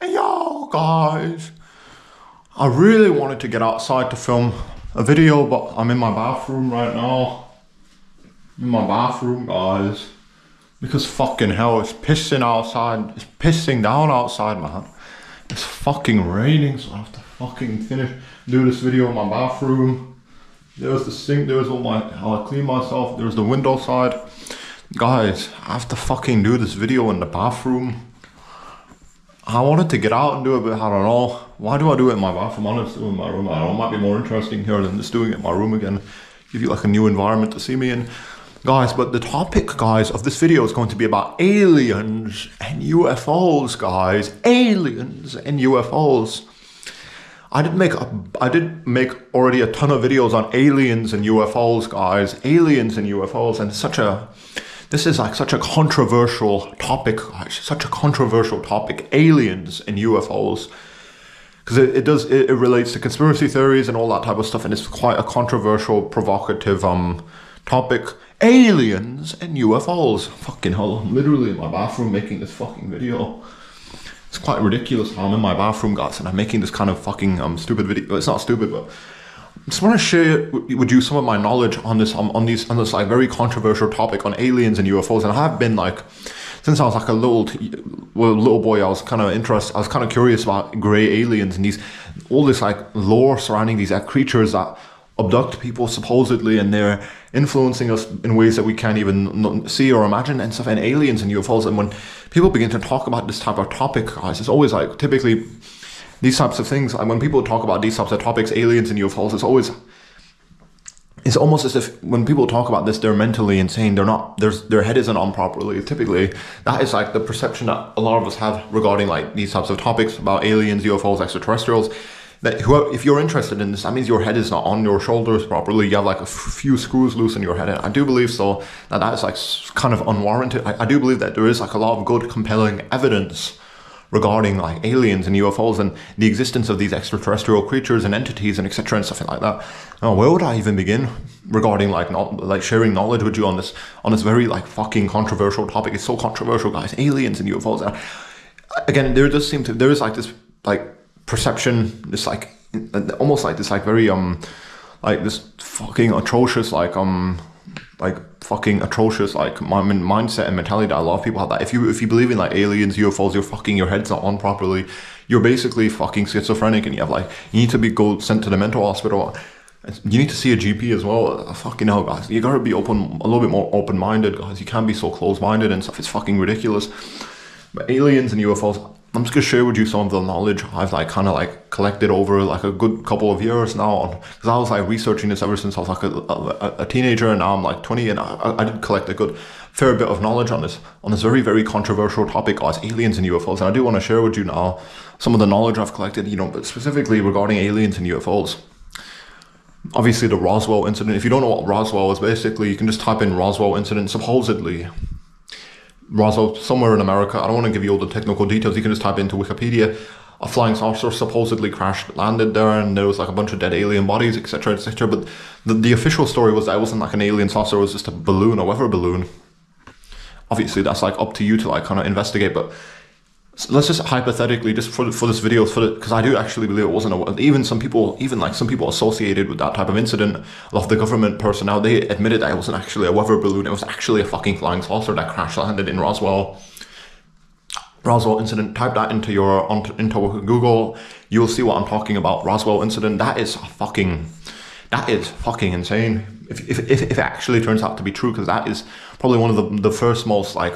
Hey yo, guys. I really wanted to get outside to film a video, but I'm in my bathroom right now. In my bathroom, guys. Because fucking hell, it's pissing outside. It's pissing down outside, man. It's fucking raining, so I have to fucking do this video in my bathroom. There's the sink, there's all how I clean myself, there's the window side. Guys, I have to fucking do this video in the bathroom. I wanted to get out and do it, but I don't know. Why do I do it in my bathroom? I'm just doing it in my room. I don't know, it might be more interesting here than just doing it in my room again. Give you like a new environment to see me in. Guys, but the topic, guys, of this video is going to be about aliens and UFOs, guys. Aliens and UFOs. I did make already a ton of videos on aliens and UFOs, guys. Aliens and UFOs, and this is like such a controversial topic, guys. Such a controversial topic, aliens and UFOs. Because it relates to conspiracy theories and all that type of stuff, and it's quite a controversial, provocative topic. Aliens and UFOs. Fucking hell, I'm literally in my bathroom making this fucking video. It's quite ridiculous how I'm in my bathroom, guys, and I'm making this kind of fucking stupid video. Well, it's not stupid, but I just want to share with you some of my knowledge on this like very controversial topic on aliens and UFOs. And I have been like, since I was like a little boy, I was kind of interested. I was kind of curious about grey aliens and all this like lore surrounding these creatures that abduct people supposedly, and they're influencing us in ways that we can't even see or imagine and stuff, and aliens and UFOs. And when people begin to talk about this type of topic, guys, it's always like typically these types of things, and when people talk about these types of topics, aliens and UFOs, it's almost as if when people talk about this, they're mentally insane. Their head isn't on properly. Typically, that is like the perception that a lot of us have regarding like these types of topics about aliens, UFOs, extraterrestrials. That if you're interested in this, that means your head is not on your shoulders properly. You have like a few screws loose in your head. And I do believe so that is like kind of unwarranted. I do believe that there is like a lot of good, compelling evidence regarding like aliens and UFOs and the existence of these extraterrestrial creatures and entities and etc. and stuff like that. Now, where would I even begin regarding like sharing knowledge with you on this very like fucking controversial topic? It's so controversial, guys. Aliens and UFOs. And again, there is like this like perception, this like almost like this like very like this fucking atrocious like fucking atrocious like mindset and mentality that a lot of people have, that if you believe in like aliens, UFOs, your head's not on properly, you're basically fucking schizophrenic, and you need to sent to the mental hospital. You need to see a GP as well. Fucking hell, guys, you gotta be a little bit more open-minded, guys. You can't be so close-minded and stuff. It's fucking ridiculous. But aliens and UFOs, I'm just gonna share with you some of the knowledge I've like kind of like collected over like a good couple of years now, because I was like researching this ever since I was like a teenager, and now I'm like 20, and I did collect a good fair bit of knowledge on this very, very controversial topic, guys, aliens and UFOs. And I do want to share with you now some of the knowledge I've collected, but specifically regarding aliens and UFOs. Obviously, the Roswell incident. If you don't know what Roswell is, basically you can just type in Roswell incident. Supposedly Roswell, somewhere in America. I don't want to give you all the technical details. You can just type into Wikipedia. A flying saucer supposedly landed there, and there was like a bunch of dead alien bodies, etc., etc. But the official story was that it wasn't like an alien saucer. It was just a balloon, a weather balloon. Obviously, that's like up to you to like kind of investigate. But let's just hypothetically, just for this video, because I do actually believe it wasn't even some people associated with that type of incident, a lot of the government personnel, they admitted that it wasn't actually a weather balloon. It was actually a fucking flying saucer that crash landed in Roswell. Roswell incident. Type that into Google. You'll see what I'm talking about. Roswell incident. That is fucking insane. If it actually turns out to be true, because that is probably one of the first most like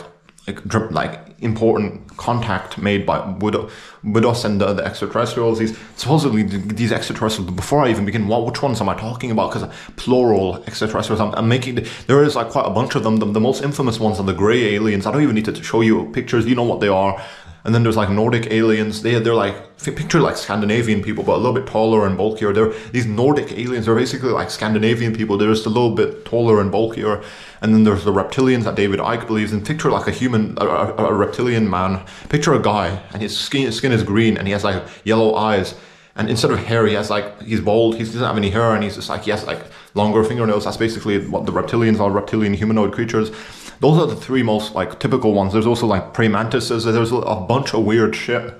important contact made with us and the extraterrestrials. Supposedly these extraterrestrials. Before I even begin, which ones am I talking about? Because plural extraterrestrials. There is like quite a bunch of them. The most infamous ones are the grey aliens. I don't even need to show you pictures. You know what they are. And then there's like Nordic aliens. They're like, picture like Scandinavian people, but a little bit taller and bulkier. These Nordic aliens. They're basically like Scandinavian people. They're just a little bit taller and bulkier. And then there's the reptilians that David Icke believes in. Picture like a reptilian man. Picture a guy, and his skin is green, and he has like yellow eyes. And instead of hair, he's bald. He doesn't have any hair, and he has like longer fingernails. That's basically what the reptilians are, reptilian humanoid creatures. Those are the three most like typical ones. There's also like praying mantises. There's a bunch of weird shit.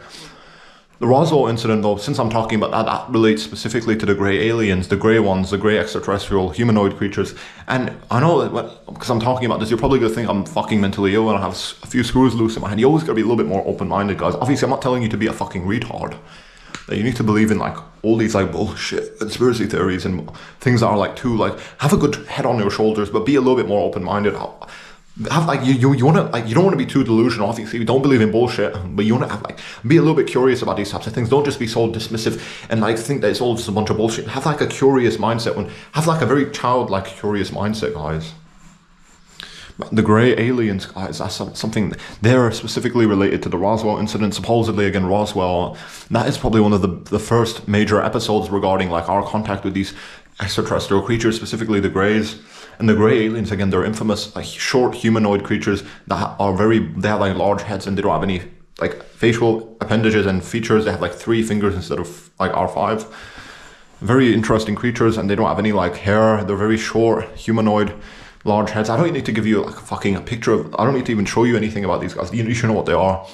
The Roswell incident, though, since I'm talking about that, that relates specifically to the grey aliens, the grey ones, the grey extraterrestrial humanoid creatures. And I know that because I'm talking about this, you're probably going to think I'm fucking mentally ill and I have a few screws loose in my head. You always got to be a little bit more open-minded, guys. Obviously, I'm not telling you to be a fucking retard. That you need to believe in like all these like bullshit conspiracy theories and things that are like too like have a good head on your shoulders, but be a little bit more open-minded. Have like you want to like you don't want to be too delusional. Obviously, you don't believe in bullshit, but you want to have like be a little bit curious about these types of things. Don't just be so dismissive and like think that it's all just a bunch of bullshit. Have like a curious mindset. Have like a very childlike curious mindset, guys. The grey aliens, guys, that's something they're specifically related to the Roswell incident. Supposedly, again, Roswell. That is probably one of the first major episodes regarding like our contact with these extraterrestrial creatures, specifically the greys. And the grey aliens, again, they're infamous, like short humanoid creatures that are they have like large heads and they don't have any like facial appendages and features. They have like 3 fingers instead of like our 5. Very interesting creatures, and they don't have any like hair. They're very short, humanoid, large heads. I don't need to give you like a picture of, I don't need to even show you anything about these guys. You should know what they are.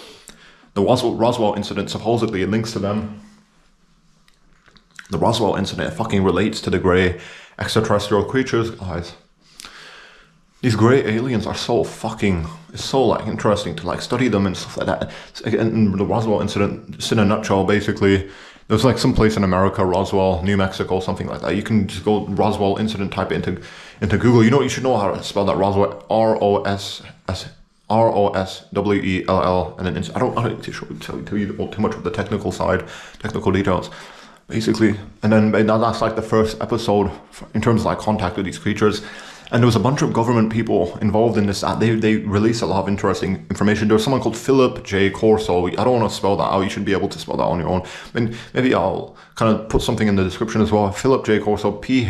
The Roswell incident, supposedly it links to them. The Roswell incident fucking relates to the grey extraterrestrial creatures, guys. These grey aliens are so fucking, it's so like interesting to like study them and stuff like that. And the Roswell incident, just in a nutshell, basically, there's like some place in America, Roswell, New Mexico, something like that. You can just go Roswell incident, type it into Google. You should know how to spell that Roswell, ROSWELL, and then I don't need to tell you too much of the technical details. Basically, and then that's like the first episode in terms of like contact with these creatures. And there was a bunch of government people involved in this. They released a lot of interesting information. There was someone called Philip J. Corso. I don't want to spell that out. You should be able to spell that on your own. Maybe I'll kind of put something in the description as well. Philip J. Corso, Philip,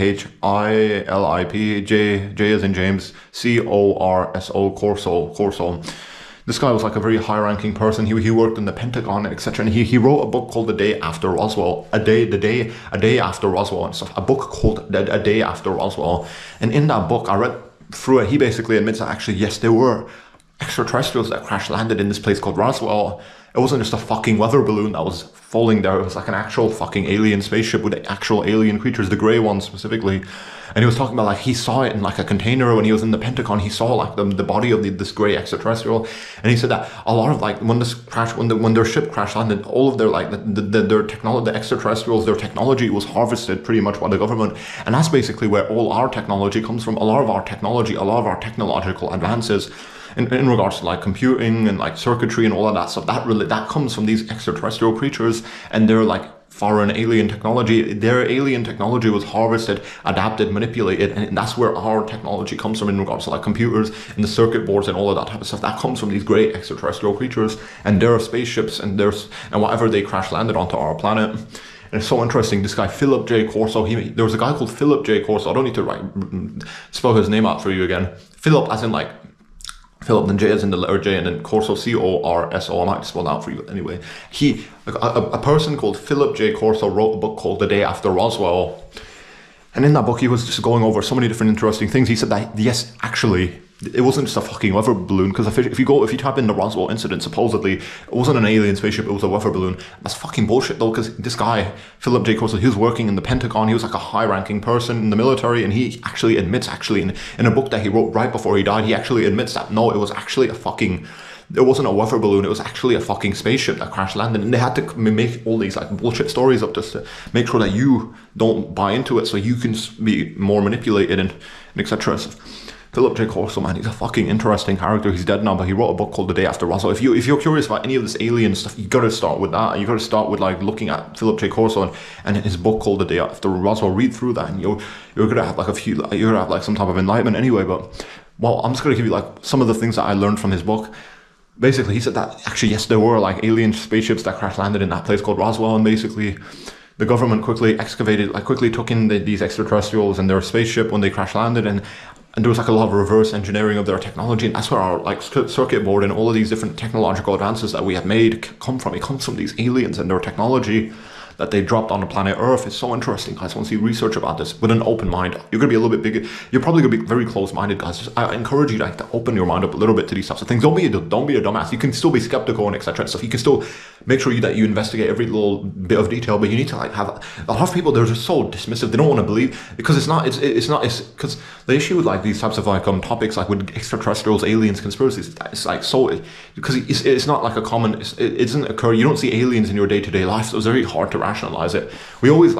J as in James, Corso, Corso. This guy was like a very high-ranking person. He worked in the Pentagon, etc. And he wrote a book called The Day After Roswell, a day after Roswell and stuff. A book called A Day After Roswell. And in that book, I read through it. He basically admits that actually, yes, there were extraterrestrials that crash landed in this place called Roswell. It wasn't just a fucking weather balloon that was falling there. It was like an actual fucking alien spaceship with actual alien creatures, the grey ones specifically. And he was talking about like he saw it in like a container when he was in the Pentagon. He saw like the body of this grey extraterrestrial, and he said that a lot of like when their ship crash landed, all of their like their technology, the extraterrestrials, their technology was harvested pretty much by the government, and that's basically where all our technology comes from. A lot of our technological advances in regards to like computing and like circuitry and all of that stuff, that comes from these extraterrestrial creatures, and they're like foreign alien technology. Their alien technology was harvested, adapted, manipulated, and that's where our technology comes from in regards to like computers and the circuit boards and all of that type of stuff. That comes from these great extraterrestrial creatures and their spaceships and whatever they crash landed onto our planet. And it's so interesting. This guy Philip J. Corso, there was a guy called Philip J. Corso. I don't need to spell his name out for you again. Philip as in like Philip, then J as in the letter J, and then Corso, Corso. I might spell that out for you anyway. A person called Philip J. Corso wrote a book called The Day After Roswell. And in that book, he was just going over so many different interesting things. He said that, yes, actually, it wasn't just a fucking weather balloon, because if you type in the Roswell incident, supposedly it wasn't an alien spaceship, it was a weather balloon. That's fucking bullshit though, because this guy Philip J. Corso, he was working in the Pentagon. He was like a high-ranking person in the military, and he actually admits in a book that he wrote right before he died, he actually admits that no, it was actually it wasn't a weather balloon, it was actually a fucking spaceship that crash landed, and they had to make all these like bullshit stories up just to make sure that you don't buy into it, so you can be more manipulated and etc. Philip J. Corso, man, he's a fucking interesting character. He's dead now, but he wrote a book called The Day After Roswell. If you're curious about any of this alien stuff, you gotta start with that. You gotta start with like looking at Philip J. Corso and his book called The Day After Roswell. Read through that, and you're gonna have like some type of enlightenment anyway. But well, I'm just gonna give you like some of the things that I learned from his book. Basically, he said that actually, yes, there were like alien spaceships that crash landed in that place called Roswell, and basically the government quickly took in these extraterrestrials and their spaceship when they crash landed, and there was like a lot of reverse engineering of their technology, and that's where our like circuit board and all of these different technological advances that we have made come from. It comes from these aliens and their technology. that they dropped on the planet Earth. It's so interesting, guys. Once you research about this with an open mind, you're going to be a little bit bigger. You're probably going to be very close-minded, guys. I encourage you to open your mind up a little bit to these types of things. Don't be a dumbass. You can still be skeptical and etc. and stuff. You can still make sure that you investigate every little bit of detail, but you need to like have a lot of people. They're just so dismissive. They don't want to believe because it's because the issue with like these types of like topics like with extraterrestrials, aliens, conspiracies. It's like so because it's not like a common. It doesn't occur. You don't see aliens in your day-to-day life, so it's very hard to rationalize it. We always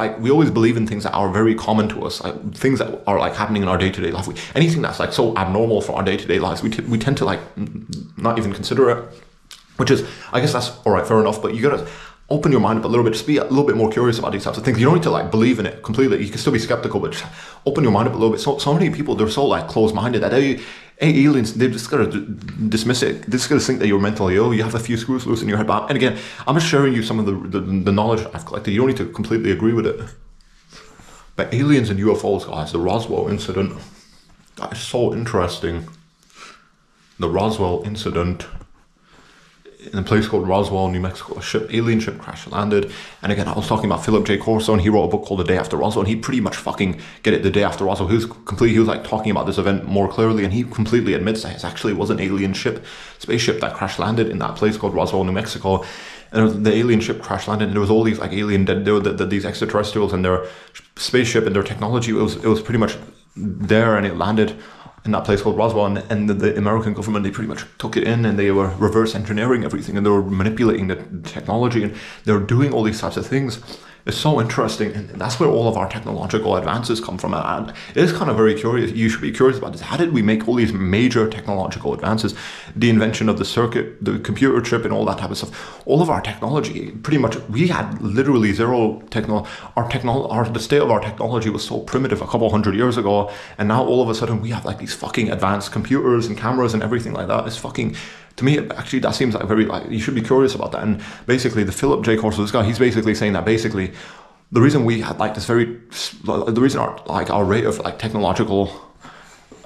believe in things that are very common to us, like things that are like happening in our day-to-day life. Anything that's like so abnormal for our day-to-day lives, we tend to like not even consider it, which is, I guess that's all right, fair enough. But you gotta open your mind up a little bit, just be a little bit more curious about these types of things. You don't need to like believe in it completely. You can still be skeptical, but just open your mind up a little bit. So many people, they're so like close-minded that aliens, they're just gonna dismiss it. They're just gonna think that you're mentally ill. You have a few screws loose in your head. And again, I'm just sharing you some of the knowledge I've collected. You don't need to completely agree with it. But aliens and UFOs, guys, the Roswell incident, that is so interesting. The Roswell incident in a place called Roswell, New Mexico, alien ship crash landed. And again, I was talking about Philip J. Corso, and he wrote a book called The Day After Roswell, and he pretty much fucking get it. The Day After Roswell, he was like talking about this event more clearly, and he completely admits that it actually was an alien spaceship that crash landed in that place called Roswell, New Mexico. And the alien ship crash landed, and there was all these like these extraterrestrials and their spaceship and their technology. It was pretty much there, and it landed in that place called Roswell, and the American government, they pretty much took it in, and they were reverse engineering everything, and they were manipulating the technology, and they were doing all these types of things. It's so interesting, and that's where all of our technological advances come from. And it is kind of very curious. You should be curious about this. How did we make all these major technological advances? The invention of the circuit, the computer chip, and all that type of stuff. All of our technology, pretty much, we had literally zero technology. The state of our technology was so primitive a couple hundred years ago, and now all of a sudden we have like these fucking advanced computers and cameras and everything like that. It's fucking. To me, actually, that seems like very, like, you should be curious about that. And basically, the Philip J. Corso, this guy, he's basically saying that basically, the reason we had like this the reason our rate of like technological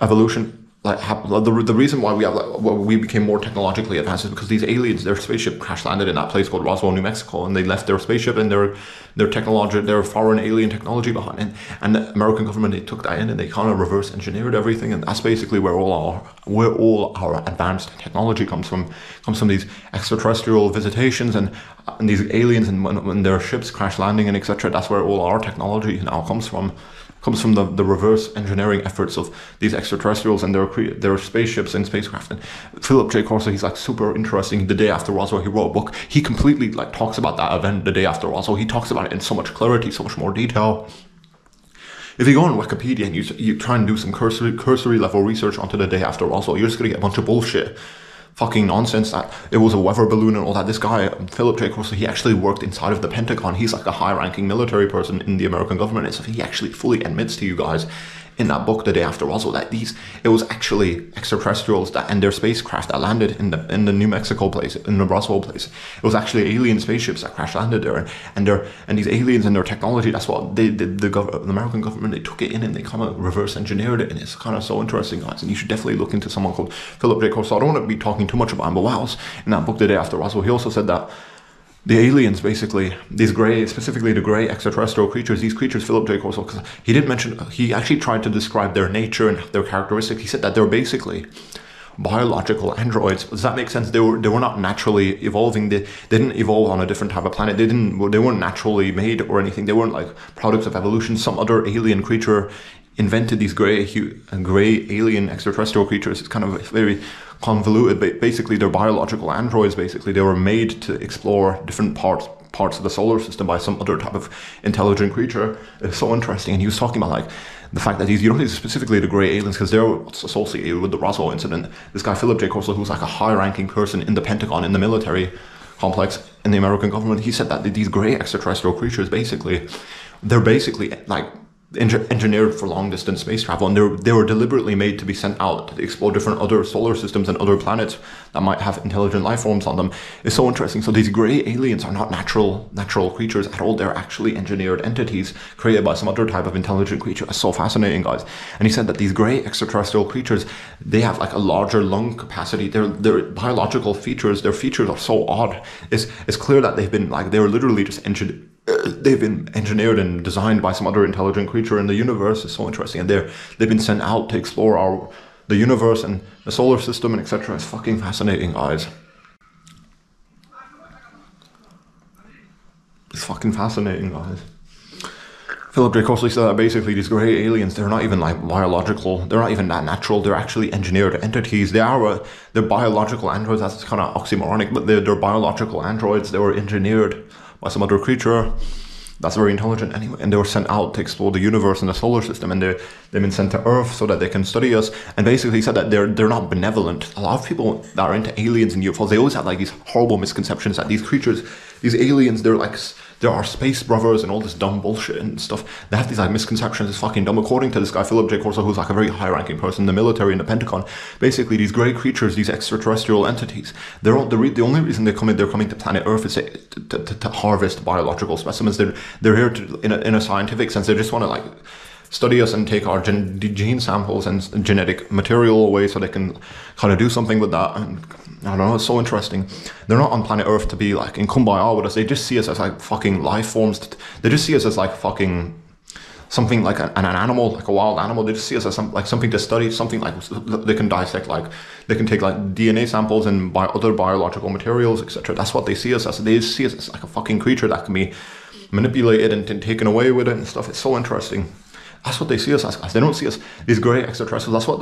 evolution, like the reason why we became more technologically advanced is because these aliens, their spaceship crash landed in that place called Roswell, New Mexico, and they left their spaceship and their foreign alien technology behind. And the American government, they took that in and they kind of reverse engineered everything, and that's basically where all our advanced technology comes from. Comes from these extraterrestrial visitations and these aliens, and when their ships crash landing and etc. That's where all our technology now comes from. Comes from the reverse engineering efforts of these extraterrestrials and their spaceships and spacecraft. And Philip J. Corso, he's like super interesting. The Day After Roswell, he wrote a book. He completely like talks about that event, The Day After Roswell. He talks about it in so much clarity, so much more detail. If you go on Wikipedia and you try and do some cursory level research onto The Day After Roswell, you're just gonna get a bunch of bullshit. Fucking nonsense that it was a weather balloon and all that. This guy, Philip J. Corso, he actually worked inside of the Pentagon. He's like a high-ranking military person in the American government. And so he actually fully admits to you guys in that book, The Day After Roswell, that it was actually extraterrestrials and their spacecraft that landed in the New Mexico place, in the Roswell place. It was actually alien spaceships that crash landed there, and these aliens and their technology. That's what the American government, they took it in and they kind of reverse engineered it, and it's kind of so interesting, guys. And you should definitely look into someone called Philip J. Corso. I don't want to be talking too much about him, but what else in that book, The Day After Roswell, he also said that the aliens, basically, specifically the gray extraterrestrial creatures, these creatures, Philip J. Corso, because he didn't mention, he actually tried to describe their nature and their characteristics. He said that they're basically biological androids. Does that make sense? They were not naturally evolving. They didn't evolve on a different type of planet. They weren't naturally made or anything. They weren't like products of evolution. Some other alien creature invented these gray alien extraterrestrial creatures. It's kind of very convoluted, but basically they're biological androids. Basically, they were made to explore different parts of the solar system by some other type of intelligent creature. It's so interesting. And he was talking about like the fact that you don't need specifically the gray aliens because they're associated with the Roswell incident. This guy Philip J. Corso, who's like a high-ranking person in the Pentagon, in the military complex, in the American government, he said that these gray extraterrestrial creatures, basically, they're basically like engineered for long distance space travel, and they were deliberately made to be sent out to explore different other solar systems and other planets that might have intelligent life forms on them. It's so interesting. So these gray aliens are not natural creatures at all. They're actually engineered entities created by some other type of intelligent creature. It's so fascinating, guys. And he said that these gray extraterrestrial creatures, they have like a larger lung capacity. Their biological features, their features are so odd. It's clear that they were literally just engineered they've been engineered and designed by some other intelligent creature in the universe. It's so interesting, and they've been sent out to explore the universe and the solar system and etc. It's fucking fascinating, guys. It's fucking fascinating, guys. Philip J. Corsley said that basically these grey aliens, they're not even like biological, they're not even that natural, they're actually engineered entities. They're biological androids. That's kind of oxymoronic, but they're biological androids. They were engineered by some other creature that's very intelligent anyway, and they were sent out to explore the universe and the solar system, and they've been sent to Earth so that they can study us. And basically said that they're not benevolent. A lot of people that are into aliens and UFOs, they always have like these horrible misconceptions that these creatures, these aliens, they're our space brothers and all this dumb bullshit and stuff. They have these like misconceptions. It's fucking dumb. According to this guy Philip J. Corso, who's like a very high-ranking person in the military and the Pentagon, basically these grey creatures, these extraterrestrial entities, the only reason they're coming to planet Earth is to harvest biological specimens. They're here in a scientific sense. They just want to like study us and take our gene samples and genetic material away so they can kind of do something with that. And I don't know, it's so interesting. They're not on planet Earth to be like in kumbaya with us. They just see us as like fucking life forms. They just see us as like fucking something like an animal, like a wild animal. They just see us as something to study, something like they can dissect, like they can take like DNA samples and other biological materials, etc. That's what they see us as. They see us as like a fucking creature that can be manipulated and taken away with it and stuff. It's so interesting. That's what they see us as. They don't see us, these grey extraterrestrials. That's what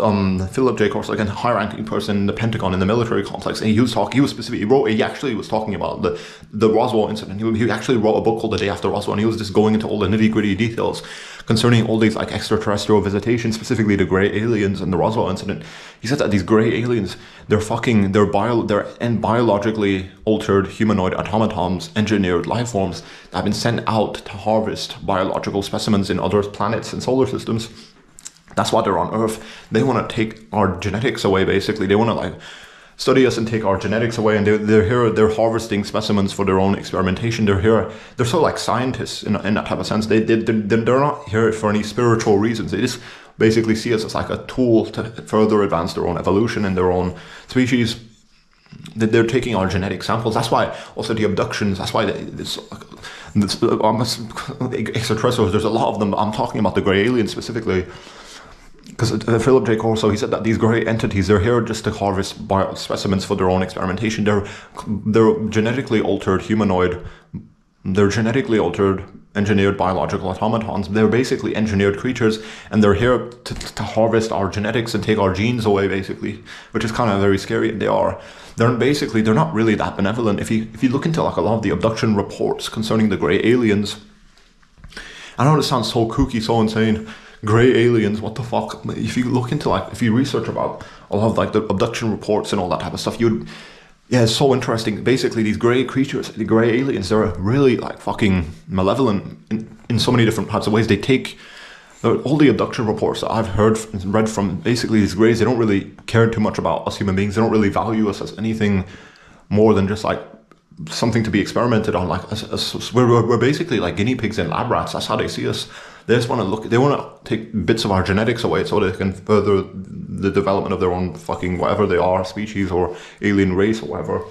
Philip J. Corso, like a high-ranking person in the Pentagon, in the military complex, and he was talking about the Roswell incident. He actually wrote a book called The Day After Roswell, and he was just going into all the nitty-gritty details concerning all these like extraterrestrial visitations, specifically the grey aliens and the Roswell incident. He said that these grey aliens, they're biologically altered humanoid automatons, engineered life forms that have been sent out to harvest biological specimens in other planets and solar systems. That's why they're on Earth. They want to take our genetics away, basically. They want to like study us and take our genetics away, and they're here, they're harvesting specimens for their own experimentation. They're here, they're sort of like scientists in that type of sense. They're not here for any spiritual reasons. They just basically see us as like a tool to further advance their own evolution and their own species. They're taking our genetic samples. That's why also the abductions, that's why extraterrestrials, there's a lot of them. I'm talking about the grey aliens specifically, because Philip J. Corso, he said that these grey entities, they're here just to harvest specimens for their own experimentation. They're genetically altered humanoid, they're genetically altered engineered biological automatons. They're basically engineered creatures, and they're here to harvest our genetics and take our genes away, basically, which is kind of very scary. They're not really that benevolent. If you look into like a lot of the abduction reports concerning the grey aliens, I know this sounds so kooky, so insane. Grey aliens, what the fuck? If you look into if you research about a lot of like the abduction reports and all that type of stuff, it's so interesting. Basically, these grey creatures, the grey aliens, they're really like fucking malevolent in so many different types of ways. They take all the abduction reports that I've read from basically these greys. They don't really care too much about us human beings. They don't really value us as anything more than just like something to be experimented on. Like we're basically like guinea pigs and lab rats. That's how they see us. They just want to they want to take bits of our genetics away so they can further the development of their own fucking whatever they are, species or alien race or whatever.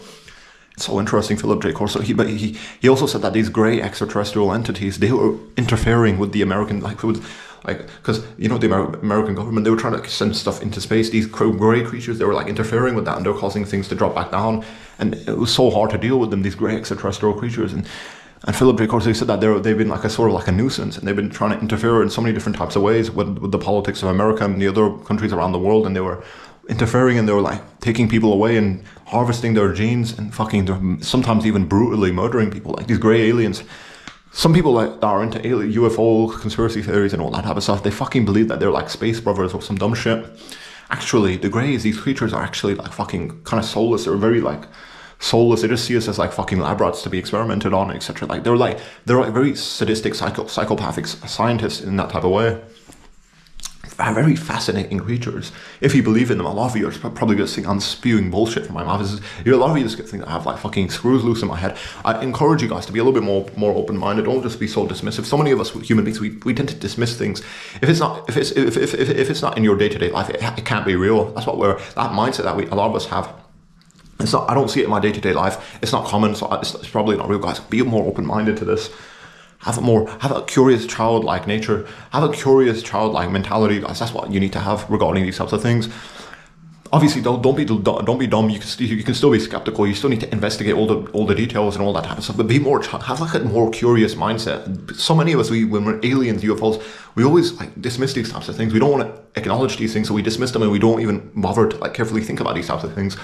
It's so interesting, Philip J. Corso. He also said that these grey extraterrestrial entities, they were interfering with the American, because the American government, they were trying to send stuff into space. These grey creatures, they were like interfering with that, and they're causing things to drop back down. And it was so hard to deal with them, these grey extraterrestrial creatures. And Philip J. Corso said that they've been like a sort of like a nuisance, and they've been trying to interfere in so many different types of ways with the politics of America and the other countries around the world. And they were interfering, and they were like taking people away and harvesting their genes and fucking sometimes even brutally murdering people. Like these grey aliens. Some people that are into UFO conspiracy theories and all that type of stuff, they fucking believe that they're like space brothers or some dumb shit. Actually, the greys, these creatures are actually like fucking kind of soulless. They're very like soulless. They just see us as like fucking lab rats to be experimented on, etc. Like they're very sadistic, psychopathic scientists in that type of way. Very fascinating creatures. If you believe in them, a lot of you are probably just think I'm spewing bullshit from my mouth. A lot of you just think I have like fucking screws loose in my head. I encourage you guys to be a little bit more open-minded. Don't just be so dismissive. So many of us human beings, we tend to dismiss things. If it's not in your day-to-day life, it can't be real. That's what that mindset that a lot of us have. It's not. I don't see it in my day-to-day life. It's not common, so it's probably not real, guys. Be more open-minded to this. have a curious childlike nature, have a curious childlike mentality, guys. That's what you need to have regarding these types of things. Obviously, don't be dumb. You can still be skeptical. You still need to investigate all the details and all that type of stuff. But have like a more curious mindset. So many of us, when we're aliens, UFOs, we always like dismiss these types of things. We don't want to acknowledge these things, so we dismiss them, and we don't even bother to like carefully think about these types of things.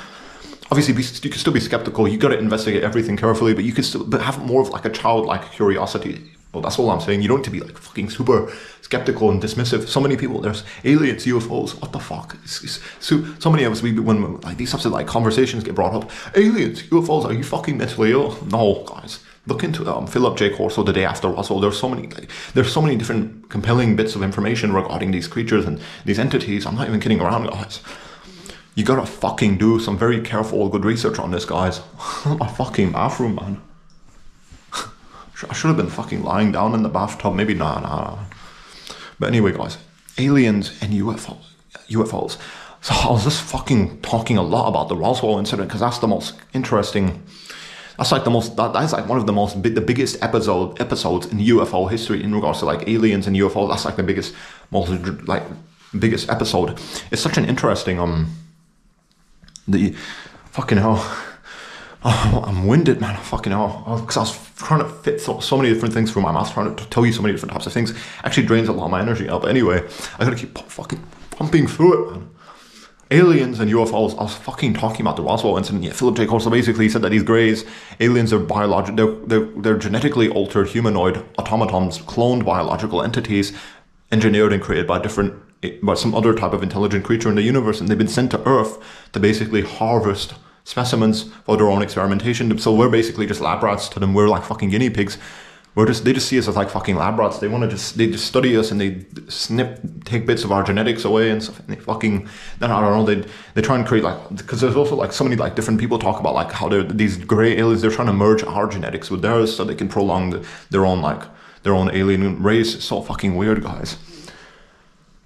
Obviously, you can still be skeptical. You got to investigate everything carefully, but you can still have more of like a childlike curiosity. Well, that's all I'm saying. You don't need to be like fucking super skeptical and dismissive. So many people, there's aliens, UFOs, what the fuck? So many of us, when like these types of like conversations get brought up, aliens, UFOs, are you fucking mentally ill? No, guys. Look into Philip J. Corso the day after Roswell. There's so many different compelling bits of information regarding these creatures and these entities. I'm not even kidding around, guys. You gotta fucking do some very careful, good research on this, guys. My fucking bathroom, man. I should have been fucking lying down in the bathtub. Maybe nah. But anyway, guys, aliens and UFOs. So I was just fucking talking a lot about the Roswell incident because that's the most interesting. That's like that's like one of the biggest episodes in UFO history in regards to like aliens and UFOs. That's like the biggest episode. It's such an interesting the fucking hell. Oh, I'm winded, man. Fucking hell. Because I was trying to fit so many different things through my mouth, trying to tell you so many different types of things. Actually drains a lot of my energy out. But anyway, I gotta keep fucking pumping through it, man. Aliens and UFOs. I was fucking talking about the Roswell incident. Yeah, Philip J. Corso basically said that these greys, aliens are they're genetically altered humanoid automatons, cloned biological entities, engineered and created by some other type of intelligent creature in the universe, and they've been sent to Earth to basically harvest specimens for their own experimentation. So we're basically just lab rats to them. We're like fucking guinea pigs. They just see us as like fucking lab rats. They just study us and they take bits of our genetics away and stuff. And they fucking, then I don't know, they try and create like, because there's also like so many like different people talk about like how these gray aliens, they're trying to merge our genetics with theirs so they can prolong their own alien race. It's so fucking weird, guys.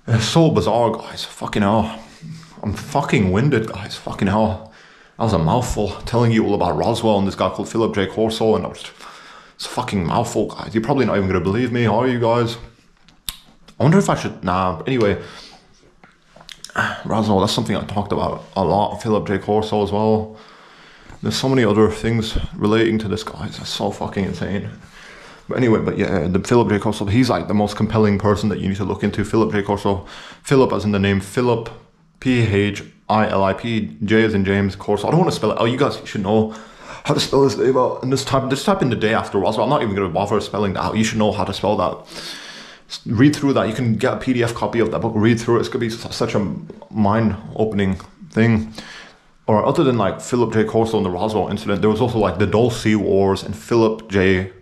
It's so bizarre, guys. Fucking hell. I'm fucking winded, guys. Fucking hell. That was a mouthful, telling you all about Roswell and this guy called Philip J. Corso, and it's a fucking mouthful, guys. You're probably not even going to believe me, are you guys? I wonder if I should, nah, anyway. Roswell, that's something I talked about a lot, Philip J. Corso as well. There's so many other things relating to this, guys. It's so fucking insane. But anyway, the Philip J. Corso, he's like the most compelling person that you need to look into. Philip J. Corso, Philip as in the name Philip, Philip, J as in James, Corso. I don't want to spell it. Oh, you guys should know how to spell his name out. And just type in the day after Roswell. I'm not even going to bother spelling that out. You should know how to spell that. Read through that. You can get a PDF copy of that book. Read through it. It's going to be such a mind-opening thing. Or other than like Philip J. Corso and the Roswell incident, there was also like the Dulce Wars and Philip Schneider,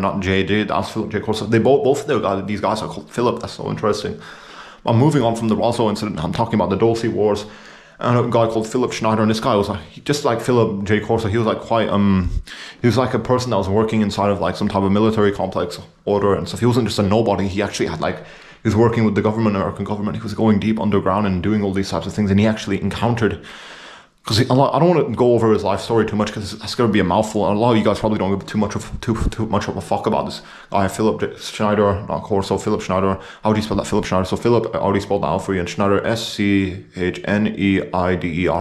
not J. That's Philip J. Corso. They both of these guys are called Philip. That's so interesting. I'm moving on from the Roswell incident. I'm talking about the Dulce Wars, and a guy called Philip Schneider. And this guy was like, just like Philip J. Corso, he was like quite he was like a person that was working inside of like some type of military complex order and stuff. He wasn't just a nobody. He actually had like, he was working with the government, American government. He was going deep underground and doing all these types of things. And he actually encountered, because I don't want to go over his life story too much because that's going to be a mouthful. And a lot of you guys probably don't give too much of a fuck about this guy, Philip Schneider, not Corso, Philip Schneider. How do you spell that, Philip Schneider? So Philip, I already spelled that out for you, and Schneider, Schneider,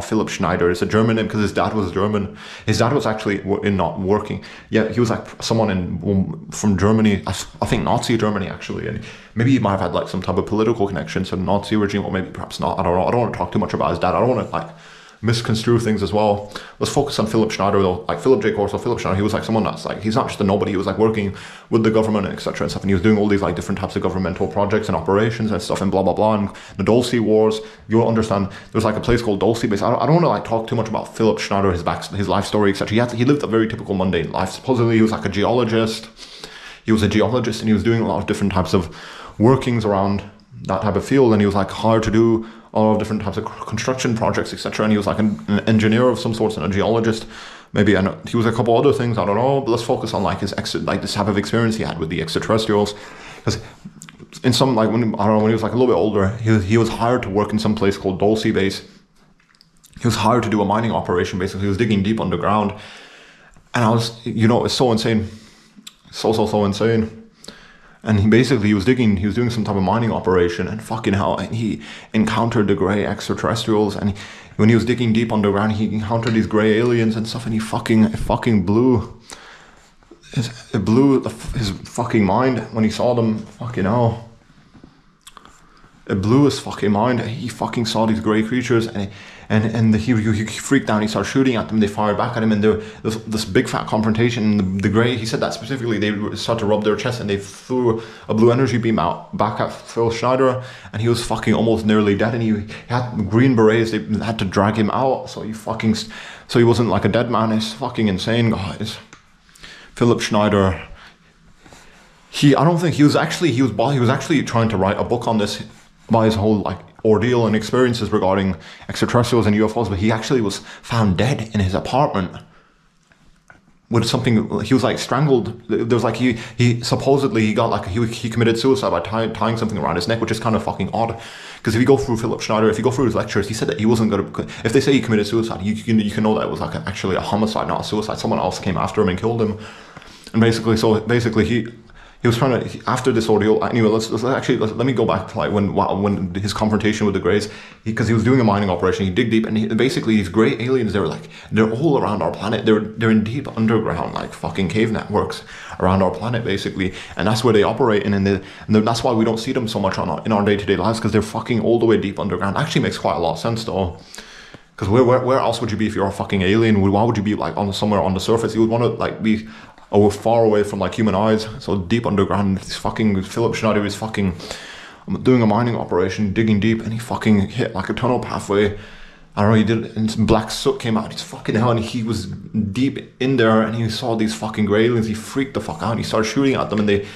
Philip Schneider. It's a German name because his dad was German. His dad was actually not working. Yeah, he was like someone from Germany, I think Nazi Germany actually, and maybe he might have had like some type of political connection to the Nazi regime, or maybe perhaps not. I don't know. I don't want to talk too much about his dad. I don't want to like misconstrue things as well. Let's focus on Philip Schneider though. Like Philip J. Corso, Philip Schneider, he was like someone that's like, he's not just a nobody, he was like working with the government and etc. and stuff, and he was doing all these like different types of governmental projects and operations and stuff and blah blah blah. And the Dulce Wars, you'll understand, there's like a place called Dulce base. I don't want to like talk too much about Philip Schneider, his life story, etc. He lived a very typical mundane life. Supposedly he was like a geologist. He was a geologist and he was doing a lot of different types of workings around that type of field, and he was like hired to do all of different types of construction projects, etc. And he was like an engineer of some sorts and a geologist, maybe, and he was a couple other things, I don't know. But let's focus on like this type of experience he had with the extraterrestrials, because in some like when he was like a little bit older, he was hired to work in some place called Dulce Base. He was hired to do a mining operation. Basically, he was digging deep underground, and it's so insane. so insane. And he was doing some type of mining operation, and fucking hell, and he encountered the grey extraterrestrials, and when he was digging deep underground, he encountered these grey aliens and stuff, and it fucking blew his fucking mind when he saw them. Fucking hell. It blew his fucking mind. He fucking saw these grey creatures, and he freaked out. And he started shooting at them. They fired back at him, and there was this big fat confrontation. And the grey, he said that specifically, they started to rub their chest, and they threw a blue energy beam out back at Phil Schneider, and he was fucking almost nearly dead. And he had green berets. They had to drag him out, so he wasn't like a dead man. It's fucking insane, guys. Philip Schneider. I don't think he was actually trying to write a book on this, about his whole like ordeal and experiences regarding extraterrestrials and UFOs, but he actually was found dead in his apartment with something. He was like strangled. There was like he supposedly he got like he committed suicide by tying something around his neck, which is kind of fucking odd. Because if you go through Philip Schneider, if you go through his lectures, he said that he wasn't gonna. If they say he committed suicide, you can know that it was like actually a homicide, not a suicide. Someone else came after him and killed him. And basically he was trying to, after this ordeal, anyway, let me go back to like when his confrontation with the Greys, because he was doing a mining operation, he dig deep, and basically these grey aliens, they're all around our planet, they're in deep underground, like fucking cave networks around our planet, basically, and that's where they operate, and that's why we don't see them so much in our day-to-day lives, because they're fucking all the way deep underground. Actually makes quite a lot of sense though. Because where else would you be if you're a fucking alien? Why would you be like somewhere on the surface? You would want to like be far away from like human eyes, so deep underground. This fucking Philip Schneider is fucking doing a mining operation, digging deep, and he fucking hit like a tunnel pathway. I don't know, he did, and some black soot came out. He's fucking hell, and he was deep in there, and he saw these fucking grey aliens. He freaked the fuck out, and he started shooting at them, and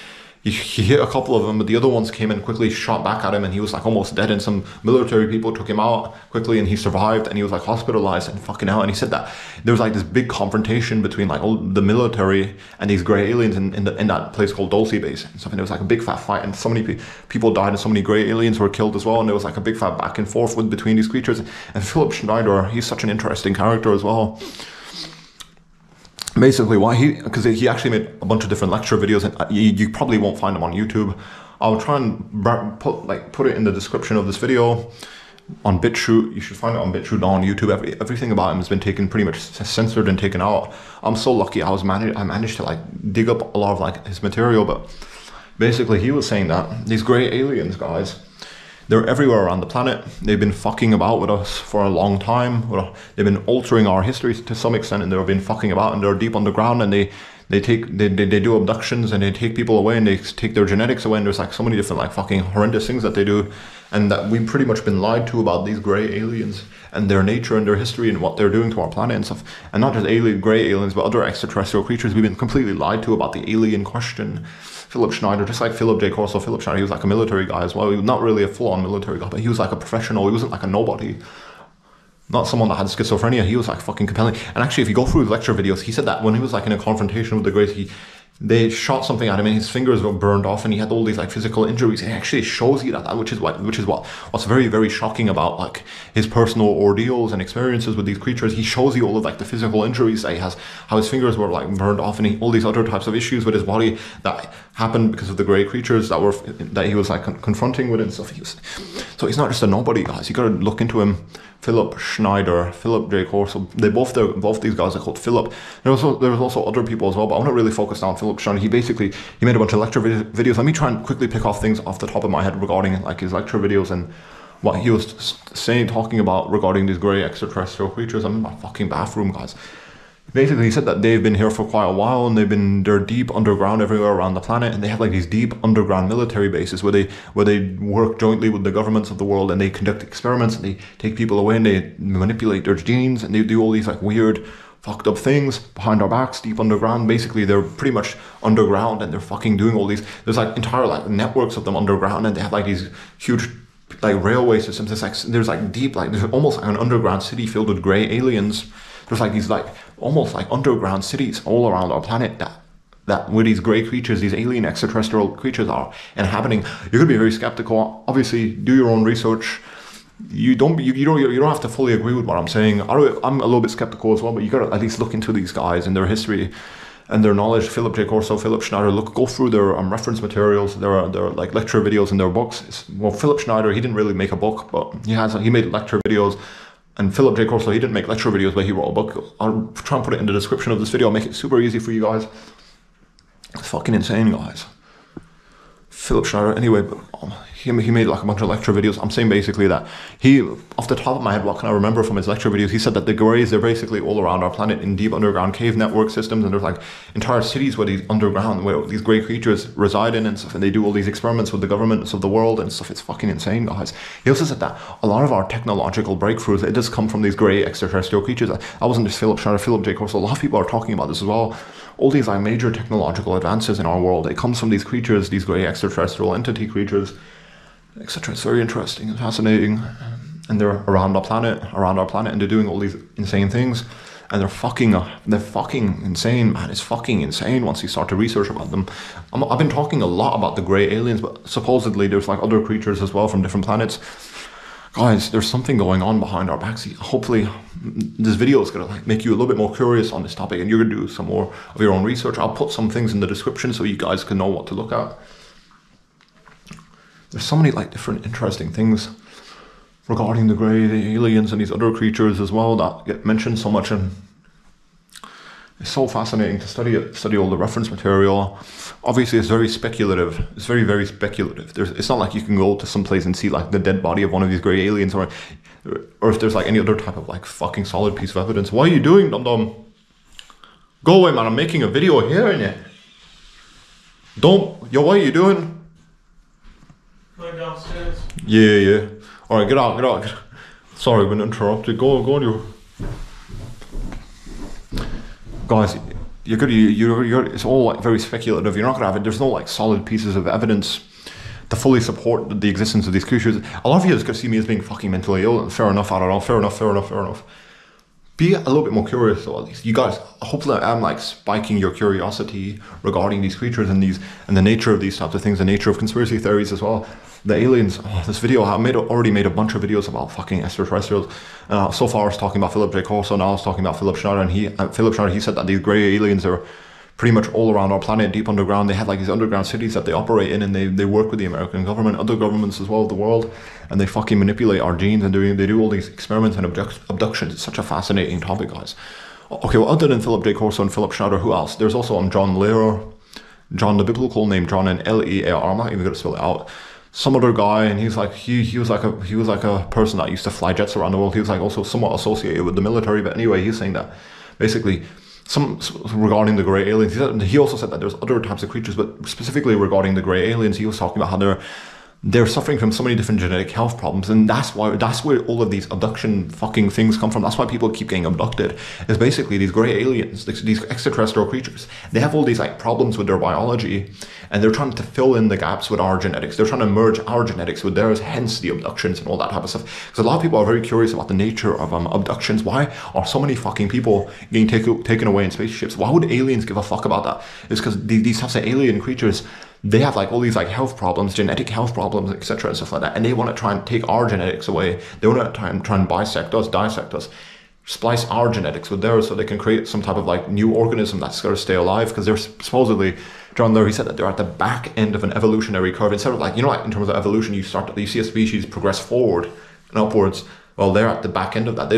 he hit a couple of them, but the other ones came and quickly shot back at him, and he was like almost dead, and some military people took him out quickly, and he survived, and he was like hospitalized and fucking hell. And he said that there was like this big confrontation between like all the military and these grey aliens in that place called Dulce Base and stuff, and it was like a big fat fight, and so many people died, and so many grey aliens were killed as well, and there was like a big fat back and forth between these creatures. And Philip Schneider, he's such an interesting character as well. Basically, because he actually made a bunch of different lecture videos, and you probably won't find them on YouTube. I'll try and put it in the description of this video on BitChute. You should find it on BitChute, not on YouTube. Everything about him has been taken, pretty much censored and taken out. I'm so lucky. I managed to like dig up a lot of like his material, but basically he was saying that these grey aliens, guys, they're everywhere around the planet. They've been fucking about with us for a long time. They've been altering our history to some extent, and they've been fucking about, and they're deep underground, and they do abductions, and they take people away, and they take their genetics away, and there's like so many different like fucking horrendous things that they do, and that we've pretty much been lied to about these grey aliens and their nature and their history and what they're doing to our planet and stuff. And not just grey aliens, but other extraterrestrial creatures. We've been completely lied to about the alien question. Philip Schneider, just like Philip J. Corso, Philip Schneider, he was like a military guy as well. He was not really a full-on military guy, but he was like a professional. He wasn't like a nobody. Not someone that had schizophrenia. He was like fucking compelling. And actually, if you go through his lecture videos, he said that when he was like in a confrontation with the Greys, they shot something at him, and his fingers were burned off, and he had all these like physical injuries. It actually shows you that, which is what's very, very shocking about like his personal ordeals and experiences with these creatures. He shows you all of like the physical injuries that he has, how his fingers were like burned off, and all these other types of issues with his body that happened because of the grey creatures that he was like confronting with and stuff. So he's not just a nobody, guys. You gotta look into him. Philip Schneider, Philip J. Corso, both these guys are called Philip. There was also other people as well, but I want to really focus on Philip Schneider. He made a bunch of lecture videos. Let me try and quickly pick off things off the top of my head regarding like his lecture videos and what he was talking about regarding these grey extraterrestrial creatures. I'm in my fucking bathroom, guys. Basically, he said that they've been here for quite a while, and they're deep underground everywhere around the planet, and they have like these deep underground military bases where they work jointly with the governments of the world, and they conduct experiments, and they take people away, and they manipulate their genes, and they do all these like weird, fucked up things behind our backs, deep underground. Basically, they're pretty much underground, and they're fucking doing all these. There's like entire like networks of them underground, and they have like these huge like railway systems. There's almost like an underground city filled with grey aliens. There's like these like almost like underground cities all around our planet that where these grey creatures, these alien extraterrestrial creatures are inhabiting. You're gonna be very skeptical. Obviously, do your own research. You don't have to fully agree with what I'm saying. I'm a little bit skeptical as well, but you gotta at least look into these guys and their history. and their knowledge. Philip J. Corso, Philip Schneider, go through their reference materials, their like lecture videos in their books. Well, Philip Schneider, he didn't really make a book, but he made lecture videos. And Philip J. Corso, he didn't make lecture videos, but he wrote a book. I'll try and put it in the description of this video. I'll make it super easy for you guys. It's fucking insane, guys. Philip Schneider, anyway, but he made like a bunch of lecture videos. I'm saying basically that he, off the top of my head, what can I remember from his lecture videos, he said that the Greys, they're basically all around our planet in deep underground cave network systems, and there's like entire cities where these underground, where these Grey creatures reside in and stuff, and they do all these experiments with the governments of the world and stuff. It's fucking insane, guys. He also said that a lot of our technological breakthroughs, it does come from these Grey extraterrestrial creatures. That wasn't just Philip Schneider, Philip J. Corso. A lot of people are talking about this as well. All these like major technological advances in our world, it comes from these creatures, these Grey extraterrestrial entity creatures, etc. It's very interesting and fascinating, and they're around our planet, and they're doing all these insane things, and they're fucking insane, man. It's fucking insane once you start to research about them. I've been talking a lot about the Grey aliens, but supposedly there's like other creatures as well from different planets. Guys, there's something going on behind our backs. Hopefully this video is gonna like make you a little bit more curious on this topic, and you're gonna do some more of your own research. I'll put some things in the description so you guys can know what to look at. There's so many like different interesting things regarding the Grey, the aliens, and these other creatures as well that get mentioned so much, and it's so fascinating to study it, study all the reference material. Obviously, it's very speculative. It's very, very speculative. It's not like you can go to some place and see like the dead body of one of these Grey aliens, or if there's like any other type of like fucking solid piece of evidence. What are you doing, dum-dum? Go away, man. I'm making a video here, innit? Yo, what are you doing? Going downstairs. Yeah. Alright, get out. Sorry, I've been interrupted. Go on, you. Guys, it's all like very speculative. You're not gonna have it. There's no like solid pieces of evidence to fully support the existence of these creatures. A lot of you guys gonna see me as being fucking mentally ill. Fair enough, I don't know. Fair enough. Be a little bit more curious though, at least. You guys, hopefully I'm like spiking your curiosity regarding these creatures and the nature of these types of things, the nature of conspiracy theories as well. The aliens, this video, I already made a bunch of videos about fucking extraterrestrials. So far I was talking about Philip J. Corso, now I was talking about Philip Schneider, and Philip Schneider, he said that these Grey aliens are pretty much all around our planet, deep underground. They have like these underground cities that they operate in, and they work with the American government, other governments as well of the world, and they fucking manipulate our genes, and they do all these experiments and abductions. It's such a fascinating topic, guys. Okay, well, other than Philip J. Corso and Philip Schneider, who else? There's also John Lehrer, John, the biblical name John, and L-E-A-R. I'm not even gonna spell it out. Some other guy, and he's like he was like a person that used to fly jets around the world. He was like also somewhat associated with the military, but anyway, he's saying that basically regarding the Grey aliens. He also said that there's other types of creatures, but specifically regarding the Grey aliens, he was talking about how they're suffering from so many different genetic health problems, and that's where all of these abduction fucking things come from. That's why people keep getting abducted. Is basically these Grey aliens, these extraterrestrial creatures. They have all these like problems with their biology, and they're trying to fill in the gaps with our genetics. They're trying to merge our genetics with theirs, hence the abductions and all that type of stuff. Because a lot of people are very curious about the nature of abductions. Why are so many fucking people getting taken away in spaceships? Why would aliens give a fuck about that? It's because these types of alien creatures, they have like all these like health problems, genetic health problems, etc. and stuff like that, and they want to try and take our genetics away. They want to try and dissect us, splice our genetics with theirs, so they can create some type of like new organism that's going to stay alive. Because they're supposedly, John Lehrer, he said that they're at the back end of an evolutionary curve. Instead of like, you know, like in terms of evolution, you see a species progress forward and upwards. Well, they're at the back end of that.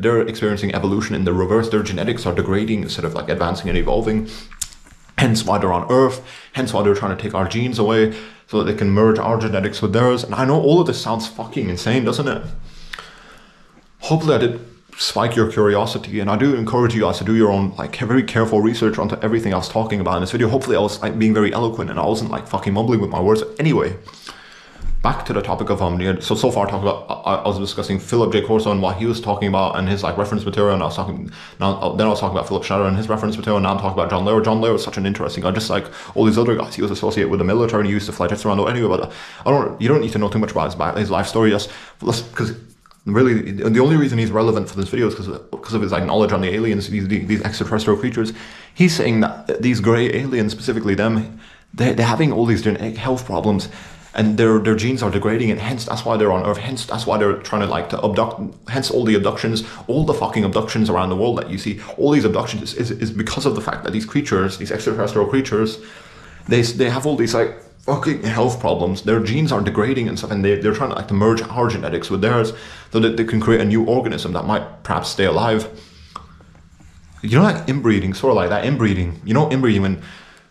They're experiencing evolution in the reverse. Their genetics are degrading instead of like advancing and evolving. Hence why they're on Earth, hence why they're trying to take our genes away so that they can merge our genetics with theirs. And I know all of this sounds fucking insane, doesn't it? Hopefully I did spike your curiosity, and I do encourage you guys to do your own like very careful research onto everything I was talking about in this video. Hopefully I was like being very eloquent and I wasn't like fucking mumbling with my words. Anyway, back to the topic of so far I was discussing Philip J. Corso and what he was talking about and his like reference material, and I was talking about Philip Schneider and his reference material, and now I'm talking about John Lehrer. John Lehrer was such an interesting guy, just like all these other guys. He was associated with the military and he used to fly jets around the world. Anyway, but you don't need to know too much about his life story, because really the only reason he's relevant for this video is because of his like knowledge on the aliens, these extraterrestrial creatures. He's saying that these Grey aliens, specifically them, they're having all these genetic health problems. and their genes are degrading, and hence that's why they're on Earth. Hence that's why they're trying to like to abduct. Hence all the abductions, all the fucking abductions around the world that you see, all these abductions is because of the fact that these creatures, these extraterrestrial creatures, they have all these like fucking health problems. Their genes are degrading and stuff, and they're trying to like to merge our genetics with theirs so that they can create a new organism that might perhaps stay alive. You know, like inbreeding, sort of like that inbreeding. You know, inbreeding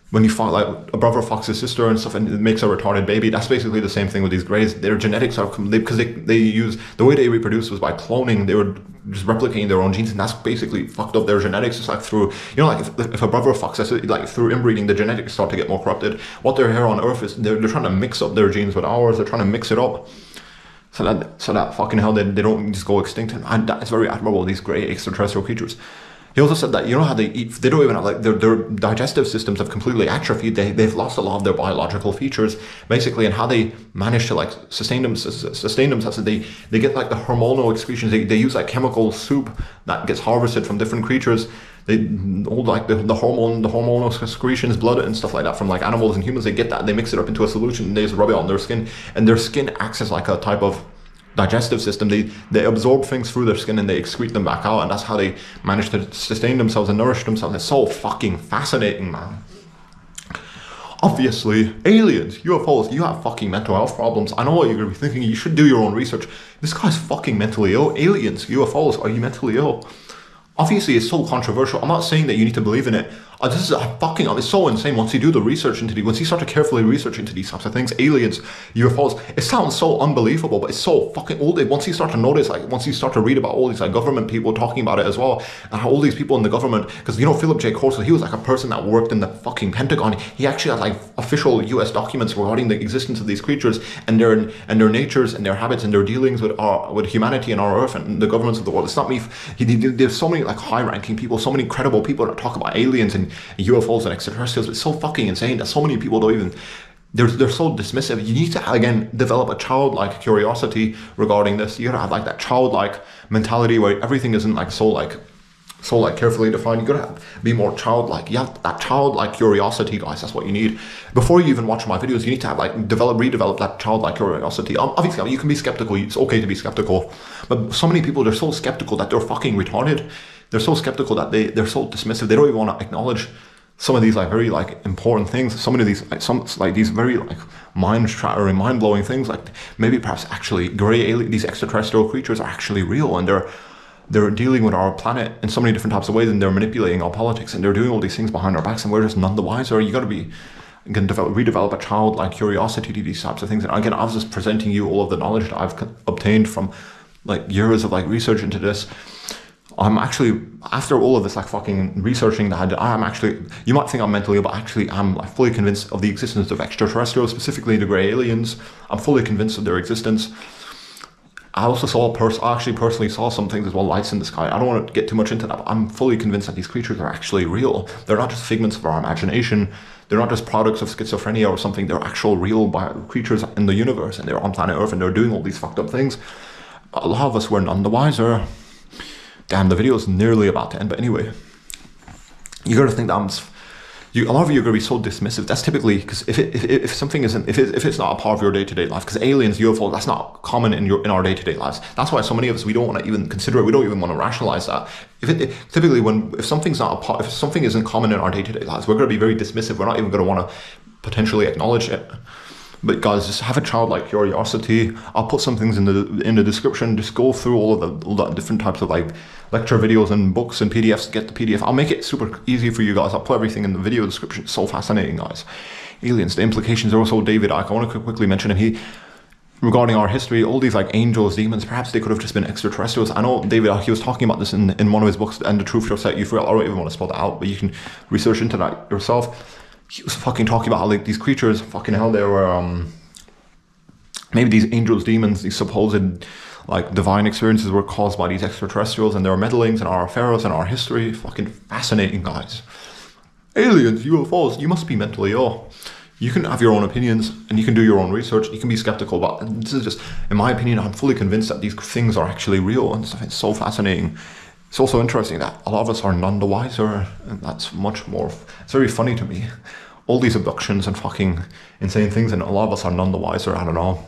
when you fuck like a brother fucks his sister and stuff, and it makes a retarded baby. That's basically the same thing with these greys. Their genetics are because they use the way they reproduce was by cloning. They were just replicating their own genes, and that's basically fucked up their genetics. It's like through, you know, like if a brother fucks us, like through inbreeding, the genetics start to get more corrupted. What they're here on Earth is they're trying to mix up their genes with ours. They're trying to mix it up. So that fucking hell, they don't just go extinct, and that is very admirable. These grey extraterrestrial creatures. He also said that, you know how they eat, they don't even have, like, their digestive systems have completely atrophied. They've lost a lot of their biological features, basically, and how they manage to, like, sustain themselves. They get, like, the hormonal excretions. They use, like, chemical soup that gets harvested from different creatures. They all, like, the hormonal excretions, blood and stuff like that from, like, animals and humans. They get that, they mix it up into a solution, and they just rub it on their skin. And their skin acts as, like, a type of digestive system. They absorb things through their skin and they excrete them back out, and that's how they manage to sustain themselves and nourish themselves. It's so fucking fascinating, man. Obviously, aliens, UFOs, you have fucking mental health problems. I know what you're gonna be thinking. You should do your own research. This guy's fucking mentally ill. Aliens, UFOs, are you mentally ill? Obviously, it's so controversial. I'm not saying that you need to believe in it. This is fucking, it's so insane. Once you do the research once you start to carefully research into these types of things, aliens, UFOs, it sounds so unbelievable, but it's so fucking old. Once you start to notice, like, once you start to read about all these, like, government people talking about it as well, and how all these people in the government, because, you know, Philip J. Corso, he was like a person that worked in the fucking Pentagon. He actually had, like, official US documents regarding the existence of these creatures and their natures and their habits and their dealings with humanity and our Earth and the governments of the world. It's not me. There's so many, like, high-ranking people, so many credible people that talk about aliens and UFOs and extraterrestrials. It's so fucking insane that so many people don't even, they're so dismissive. You need to, again, develop a childlike curiosity regarding this. You gotta have, like, that childlike mentality where everything isn't, like, so carefully defined. You gotta be more childlike. You have that childlike curiosity, guys. That's what you need. Before you even watch my videos, you need to have, like, redevelop that childlike curiosity. Obviously, you can be skeptical. It's okay to be skeptical, but so many people, they're so skeptical that they're fucking retarded. They're so skeptical that they're so dismissive. They don't even want to acknowledge some of these, like, very, like, important things. Some of these, like, these very, like, mind-shattering, mind-blowing things. Like, maybe perhaps actually these extraterrestrial creatures are actually real, and they're dealing with our planet in so many different types of ways, and they're manipulating our politics, and they're doing all these things behind our backs, and we're just none the wiser. You got to be, again, redevelop a childlike curiosity to these types of things. And again, I was just presenting you all of the knowledge that I've obtained from, like, years of, like, research into this. I'm actually, after all of this, like, fucking researching that I did, I am actually, you might think I'm mentally ill, but actually I'm, like, fully convinced of the existence of extraterrestrials, specifically the grey aliens. I'm fully convinced of their existence. I also I actually personally saw some things as well, lights in the sky. I don't want to get too much into that, but I'm fully convinced that these creatures are actually real. They're not just figments of our imagination. They're not just products of schizophrenia or something. They're actual real creatures in the universe, and they're on planet Earth, and they're doing all these fucked up things. A lot of us were none the wiser. Damn, the video is nearly about to end, but anyway, you got to think that a lot of you are going to be so dismissive. That's typically because if something isn't, if it's not a part of your day-to-day life, because aliens, UFOs, that's not common in our day-to-day lives. That's why so many of us, we don't want to even consider it. We don't even want to rationalize that. Typically if something isn't common in our day-to-day lives, we're going to be very dismissive. We're not even going to want to potentially acknowledge it. But guys, just have a childlike curiosity. I'll put some things in the description. Just go through all the different types of, like, lecture videos and books and PDFs. Get the PDF. I'll make it super easy for you guys. I'll put everything in the video description. It's so fascinating, guys. Aliens, the implications are also David Icke. I want to quickly mention him. Regarding our history, all these, like, angels, demons, perhaps they could have just been extraterrestrials. I know David Icke, he was talking about this in one of his books, And the Truth Shall Set You Free. I don't even want to spell that out, but you can research into that yourself. He was fucking talking about how, like, these creatures, fucking hell, they were, maybe these angels, demons, these supposed, like, divine experiences were caused by these extraterrestrials and their meddlings in our affairs and our history. Fucking fascinating, guys. Aliens, UFOs, you must be mentally ill. You can have your own opinions and you can do your own research. You can be skeptical, but this is just, in my opinion, I'm fully convinced that these things are actually real and stuff. It's so fascinating. It's also interesting that a lot of us are none the wiser, and that's much more, it's very funny to me. all these abductions and fucking insane things, and a lot of us are none the wiser. I don't know.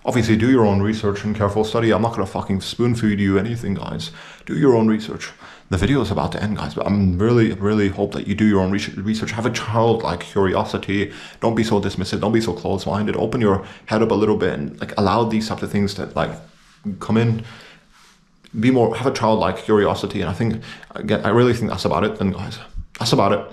Obviously, do your own research and careful study. I'm not going to fucking spoon feed you anything, guys. Do your own research. The video is about to end, guys, but I'm really hope that you do your own research. Have a childlike curiosity. Don't be so dismissive. Don't be so close-minded. Open your head up a little bit and like allow these types of things to like come in. Be more, have a childlike curiosity. And I really think that's about it then, guys. That's about it.